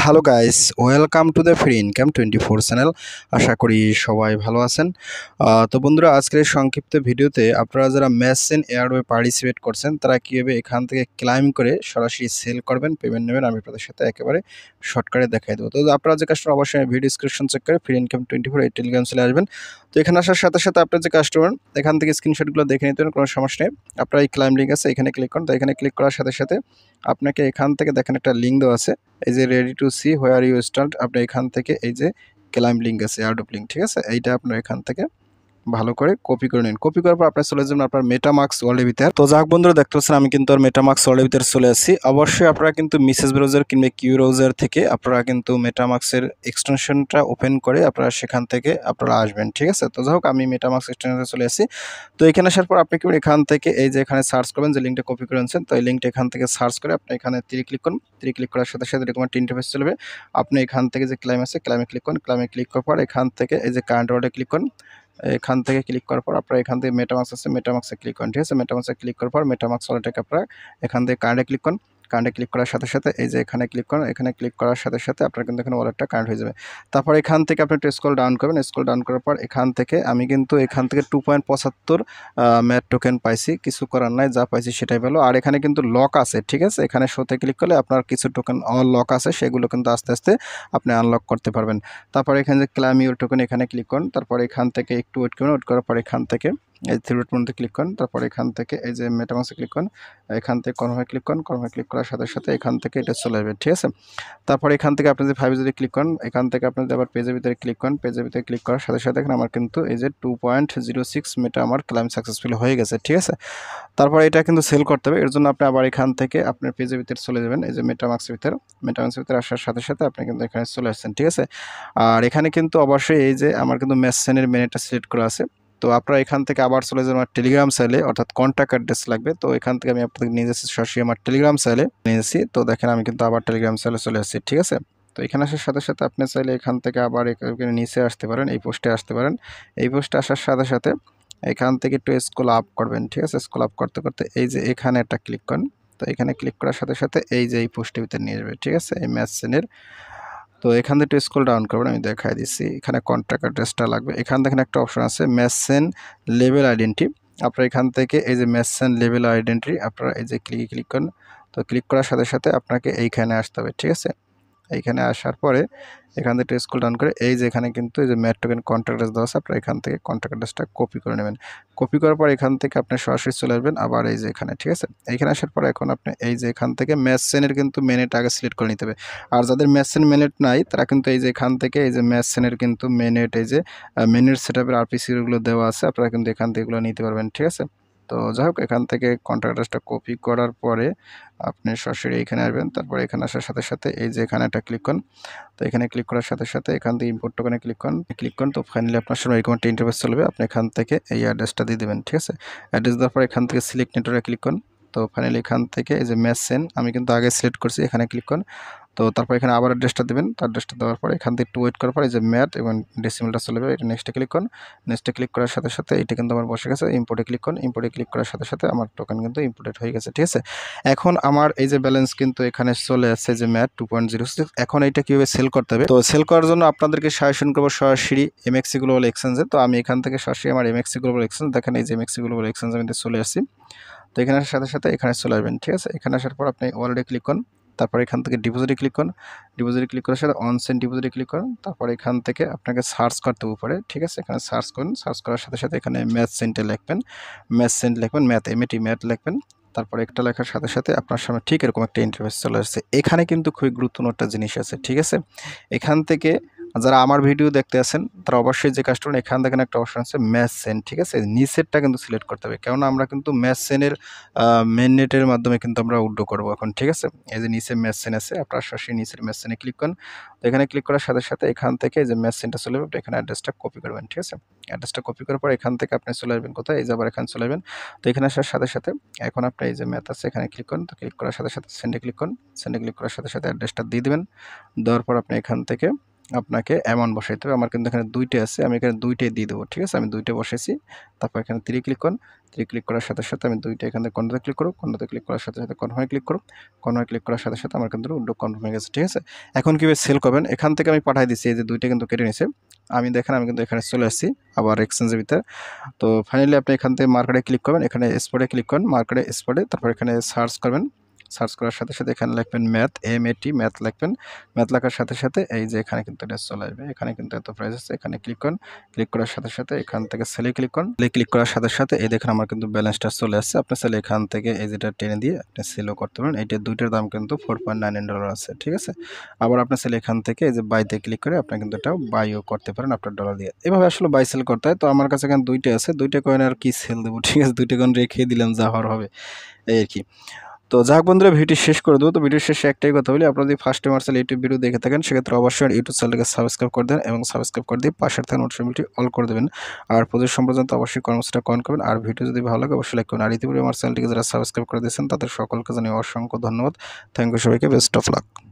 Hello guys, welcome to the free income 24 channel. আশা করি সবাই ভালো আছেন। তো বন্ধুরা, আজকের এই সংক্ষিপ্ত ভিডিওতে আপনারা যারা মেসেন এয়ারওয়ে পার্টিসিপেট করছেন তারা কীভাবে এখান থেকে ক্লাইম করে সরাসরি সেল করবেন, পেমেন্ট নেবেন, আমি আপনাদের সাথে একেবারে শর্টকাটে দেখাই দেবো। তো আপনারা যে কাস্টমার অবশ্যই ভিডিও ডিসক্রিপশন চেক করে ফ্রি ইনকাম 24 এই টেলিগ্রাম চলে আসবেন। তো এখানে আসার সাথে সাথে আপনার যে কাস্টমার এখান থেকে স্ক্রিনশটগুলো দেখে নিতে কোনো সমস্যা নেই। আপনারা এই ক্লাইম লিঙ্ক আছে, এখানে ক্লিক করুন। তো এখানে ক্লিক করার সাথে সাথে আপনাকে এখান থেকে দেখেন একটা লিঙ্ক দেওয়া আছে, এই যে ready to see where you start. আপনি এখান থেকে এই যে ক্লাইম লিঙ্ক আছে, এয়ারড্রপ লিঙ্ক, ঠিক আছে, এইটা আপনার এখান থেকে ভালো করে কপি করে নিন। কপি করার পর আপনার চলে যাবেন আপনার মেটামাক্স ওয়ালেটের ভিতরে। তো যাক বন্ধুরা, দেখতে পাচ্ছেন আমি কিন্তু আর মেটামাক্স ওয়ালেটের ভিতরে চলে আসছি। অবশ্যই আপনারা কিন্তু মিসেস ব্রাউজার কিংবা কিউ ব্রাউজার থেকে আপনারা কিন্তু মেটামাক্সের এক্সটেনশনটা ওপেন করে আপনারা সেখান থেকে আপনারা আসবেন, ঠিক আছে। তো যাই হোক, আমি মেটামাক্স এক্সটেনশনে চলে আসছি। তো এখানে আসার পর আপনি কি এখান থেকে এই যে এখানে সার্চ করবেন, যে লিঙ্কটা কপি করে আনছেন, তো এই লিঙ্কটা এখান থেকে সার্চ করে আপনি এখানে 3 ক্লিক করুন। 3 ক্লিক করার সাথে সাথে এরকম একটা ইন্টারফেস চলবে। আপনি এখান থেকে যে ক্লাইম আছে, ক্লাইমে ক্লিক করুন। ক্লাইমে ক্লিক করার পর এখান থেকে এই যে কারেন্ট ওয়ালেটে ক্লিক করুন। এখান থেকে ক্লিক করার পর আপনারা এখান থেকে মেটামাক্স আছে, মেটামাক্সে ক্লিক করেন, ঠিক আছে। মেটামাক্সে ক্লিক করার পর মেটামাক্স ওয়ালেটটাকে আপনারা এখান থেকে কারেন্টে ক্লিক করুন। কারেন্টে ক্লিক করার সাথে সাথে এই যে এখানে ক্লিক করুন। এখানে ক্লিক করার সাথে সাথে আপনার কিন্তু এখানে ওয়ালেটটা কারেন্ট হয়ে যাবে। তারপর এখান থেকে আপনি একটু স্ক্রল ডাউন করবেন। স্ক্রল ডাউন করার পর এখান থেকে আমি কিন্তু এখান থেকে 2.75 ম্যাট টোকেন পাইছি। কিছু করার নাই, যা পাইছি সেটাই ভালো। আর এখানে কিন্তু লক আছে, ঠিক আছে। এখানে শোতে ক্লিক করলে আপনার কিছু টোকেন লক আছে, সেগুলো কিন্তু আস্তে আস্তে আপনি আনলক করতে পারবেন। তারপর এখানে যে ক্লাইম ইউর টোকেন, এখানে ক্লিক করুন। তারপর এখান থেকে একটু ওয়েট করুন। ওয়েট করার পর এখান থেকে এই থ্রি ডট মধ্যে ক্লিক করুন। তারপর এখান থেকে এই যে মেটামাক্সে ক্লিক করুন। এখান থেকে কনফার্মে ক্লিক করুন। কনফার্মে ক্লিক করার সাথে সাথে এখান থেকে এটা চলে আসবে, ঠিক আছে। তারপর এখান থেকে আপনি যে 5 যদি ক্লিক করেন, এখান থেকে আপনি আবার পেজের ভিতরে ক্লিক করেন। পেজের ভিতরে ক্লিক করার সাথে সাথে এখানে আমার কিন্তু এই যে 2.06 মেটা আমার ক্লাইম সাকসেসফুল হয়ে গেছে, ঠিক আছে। তারপর এটা কিন্তু সেল করতে হবে, এর জন্য আপনি আবার এখান থেকে আপনার পেজের ভিতরে চলে যাবেন। এই যে মেটামাক্সের ভিতরে, মেটামাক্সের ভিতরে আসার সাথে সাথে আপনি কিন্তু এখানে চলে আসছেন, ঠিক আছে। আর এখানে কিন্তু অবশ্যই এই যে আমার কিন্তু মেসেনের মেনুটা সিলেক্ট করা আছে। তো আপনারা এখান থেকে আবার চলে যাবেন আমার টেলিগ্রাম সাইলে, অর্থাৎ কন্ট্যাক্ট অ্যাড্রেস লাগবে। তো এখান থেকে আমি আপনাদের নিয়ে যাচ্ছি সরাসরি আমার টেলিগ্রাম সাইলে নিয়েছি। তো দেখেন আমি কিন্তু আবার টেলিগ্রাম সাইলে চলে আসছি, ঠিক আছে। তো এখানে আসার সাথে সাথে আপনি চাইলে এখান থেকে আবার এখানে নিচে আসতে পারেন, এই পোস্টে আসতে পারেন। এই পোস্টে আসার সাথে সাথে এখান থেকে একটু স্ক্রল আপ করবেন, ঠিক আছে। স্ক্রল আপ করতে করতে এই যে এখানে একটা ক্লিক করেন। তো এখানে ক্লিক করার সাথে সাথে এই যে এই পোস্টের ভিতরে নিয়ে যাবে, ঠিক আছে, এই মেসেনের। তো এখান থেকে একটু স্ক্রল ডাউন করবেন, আমি দেখাই দিচ্ছি। এখানে কন্ট্যাক্ট অ্যাড্রেসটা লাগবে। এখান থেকে একটা অপশন আছে মেসেন লেভেল আইডেন্টি। আপনারা এখান থেকে এই যে মেসেন লেভেল আইডেন্টি আপনারা এই যে ক্লিক করেন। তো ক্লিক করার সাথে সাথে আপনাকে এইখানে আসতে হবে, ঠিক আছে। এইখানে আসার পরে এখান থেকে স্ক্রল ডাউন করে এই যে এখানে কিন্তু এই যে ম্যাট টোকেন কন্ট্যাক্ট অ্যাড্রেস দেওয়া আছে, আপনারা এখান থেকে কন্ট্যাক্ট অ্যাড্রেসটা কপি করে নেবেন। কপি করার পর এখান থেকে আপনি সরাসরি চলে আসবেন আবার এই যে এখানে, ঠিক আছে। এইখানে আসার পর এখন আপনি এই যে এখান থেকে মেসেনের কিন্তু মেনেট আগে সিলেক্ট করে নিতে হবে। আর যাদের মেসেন মেনেট নাই তারা কিন্তু এই যে এখান থেকে এই যে মেসেনের কিন্তু মেনেট, এই যে মেনেট সেটআপের আরপিসিগুলো দেওয়া আছে, আপনারা কিন্তু এখান থেকে এগুলো নিতে পারবেন, ঠিক আছে। তো যাই হোক, এখান থেকে কন্ট্যাক্ট অ্যাড্রেসটা কপি করার পরে আপনি সরাসরি এখানে আসবেন। তারপরে এখানে আসার সাথে সাথে এই যে এখানে একটা ক্লিক করুন। তো এখানে ক্লিক করার সাথে সাথে এখান থেকে ইম্পোর্ট টোকেনে ক্লিক করুন। তো ফাইনালি আপনার সামনে এরকম একটা ইন্টারফেস চলবে। আপনি এখান থেকে এই অ্যাড্রেসটা দিয়ে দেবেন, ঠিক আছে। অ্যাড্রেস দেওয়ার পর এখান থেকে সিলেক্ট নেটওয়ার্কে ক্লিক করুন। তো ফাইনালি এখান থেকে এই যে মেসেন আমি কিন্তু আগে সিলেক্ট করছি, এখানে ক্লিক করুন। তো তারপর এখানে আবার অ্যাড্রেসটা দেবেন। তো অ্যাড্রেসটা দেওয়ার পর এখান থেকে একটু ওয়েট করার পর এই যে ম্যাথ এবং ডেসিমেলটা চলে যাবে, এটা নেক্সটে ক্লিক করুন। নেক্সটে ক্লিক করার সাথে সাথে এটা কিন্তু আমার বসে গেছে। ইম্পোর্টে ক্লিক করুন। ইম্পোর্টে ক্লিক করার সাথে সাথে আমার টোকেন কিন্তু ইম্পোর্টেড হয়ে গেছে, ঠিক আছে। এখন আমার এই যে ব্যালেন্স কিন্তু এখানে চলে আসছে যে ম্যাথ 2.06। এখন এইটা কীভাবে সেল করতে হবে, তো সেল করার জন্য আপনাদেরকে সাজেশন করবো সরাসরি এমএক্সি গ্লোবাল এক্সচেঞ্জে। তো আমি এখান থেকে সরাসরি আমার এমএক্সি গ্লোবাল এক্সচেঞ্জ, দেখেন এই যে এমএক্সি গ্লোবাল এক্সচেঞ্জ আমি চলে আসছি। তো এখানে আসার সাথে সাথে এখানে চলে আসবেন, ঠিক আছে। এখানে আসার পর আপনি ওয়ালেটে ক্লিক করুন। তারপর এখান থেকে ডিপোজিটে ক্লিক করুন। ডিপোজিটে ক্লিক করার সাথে অনসেন্ট ডিপোজিটে ক্লিক করুন। তারপর এখান থেকে আপনাকে সার্চ করতে উপরে, ঠিক আছে। এখানে সার্চ করুন। সার্চ করার সাথে সাথে এখানে ম্যাথ সেন্টে লিখবেন, ম্যাথ সেন্ট লিখবেন, ম্যাথ এমএটি ম্যাথ লিখবেন। তারপর একটা লেখার সাথে সাথে আপনার সামনে ঠিক এরকম একটা ইন্টারফেস চলে আসছে। এখানে কিন্তু খুবই গুরুত্বপূর্ণ একটা জিনিস আছে, ঠিক আছে। এখান থেকে যারা আমার ভিডিও দেখতে আছেন তারা অবশ্যই যে কাজটা এখান থেকে একটা অপশন আছে ম্যাথ সেন্ট, ঠিক আছে। নিচেরটা কিন্তু সিলেক্ট করতে হবে, কেননা আমরা কিন্তু ম্যাথ সেনের মেন নেটের মাধ্যমে কিন্তু আমরা উইথড্র করবো এখন, ঠিক আছে। এই যে নিচে মেসেন আছে, আপনার সরাসরি নিচের মেসেনে ক্লিক করুন। তো এখানে ক্লিক করার সাথে সাথে এখান থেকে যে মেসেনটা চলে যাবে, এখানে অ্যাড্রেসটা কপি করবেন, ঠিক আছে। অ্যাড্রেসটা কপি করার পর এখান থেকে আপনি চলে আসবেন কোথায়, এই যে আবার এখানে চলে আসবেন। তো এখানে আসার সাথে সাথে এখন আপনি এই যে ম্যাথ আছে এখানে ক্লিক করুন। তো ক্লিক করার সাথে সাথে সেন্ডে ক্লিক করুন। সেন্ডে ক্লিক করার সাথে সাথে অ্যাড্রেসটা দিয়ে দেবেন। দেওয়ার পর আপনি এখান থেকে আপনাকে অ্যামাউন্ট বসাইতে হবে। আমার কিন্তু এখানে 2টে আছে, আমি এখানে 2টেই দিয়ে দেবো, ঠিক আছে। আমি 2টে বসাইছি। তারপর এখানে 3 ক্লিক করুন। ক্লিক করার সাথে সাথে আমি দুইটা এখান থেকে কন্টিনিউ ক্লিক করব, কন্টিনিউ ক্লিক করার সাথে সাথে কনফার্মে ক্লিক করব, কনফার্মে ক্লিক করার সাথে সাথে আমার কিন্তু উইন্ডো কনফার্ম হয়ে গেছে। ঠিক আছে, এখন কিভাবে সেল করবেন, এখান থেকে আমি পাঠিয়ে দিচ্ছি, এই যে দুইটা কিন্তু কেটে নিয়েছে। আমি দেখেন আমি কিন্তু এখানে চলে আসছি আবার এক্সচেঞ্জের ভিতরে। তো ফাইনালি আপনি এখান থেকে মার্কেটে ক্লিক করবেন, এখানে স্পটে ক্লিক করেন, মার্কেটে স্পটে, তারপর এখানে সার্চ করবেন। সার্চ করার সাথে সাথে এখানে লিখবেন ম্যাথ, MAT ম্যাথ লিখবেন। ম্যাথ লেখার সাথে সাথে এই যে এখানে কিন্তু এটা চলে আসবে, এখানে কিন্তু এত প্রাইস আছে, এখানে ক্লিক করেন। ক্লিক করার সাথে সাথে এখান থেকে সেলে ক্লিক করেন, সেলে ক্লিক করার সাথে সাথে এই দেখেন আমার কিন্তু ব্যালেন্সটা চলে আসছে। আপনি চাইলে এখান থেকে এই যেটা টেনে দিয়ে আপনি সেলও করতে পারেন। এইটা দুইটার দাম কিন্তু $4.99 আছে। ঠিক আছে, আবার আপনি চাইলে এখান থেকে এই যে বাইতে ক্লিক করে আপনি কিন্তু এটা বাইও করতে পারেন আপনার ডলার দিয়ে। এভাবে আসলে বাই সেল করতে হয়। তো আমার কাছে এখানে দুইটা আছে, দুইটা কয়েন আর কি সেল দেবো। ঠিক আছে, দুইটা কয়েন রেখে দিলাম, যা হওয়ার হবে এই আর কি। তো যাক বন্ধুরা, ভিডিও শেষ করে দেবো। তো ভিডিও শেষে একটাই কথা বলি, আপনারা যদি ফার্স্ট টাইম আমার ইউটিউব ভিডিও দেখে থাকেন সেক্ষেত্রে অবশ্যই ইউটিউব চ্যানেলকে সাবস্ক্রাইব করে দেন এবং সাবস্ক্রাইব করে দিয়ে পাশের থাকা নোটিফিকেশনটি অল করে দেবেন। আর প্রতি সম্পর্যন্ত অবশ্যই কর্মসূচিটা কমেন্ট করবেন। আর ভিডিও যদি ভালো লাগে অবশ্যই লাইক করুন। আর ইতিপূর্বে আমার চ্যানেলটিকে যারা সাবস্ক্রাইব করে দিয়েছেন তাদের সকলকে জানিয়ে অসংখ্য ধন্যবাদ। থ্যাংক ইউ সবাইকে, বেস্ট অফ লাক।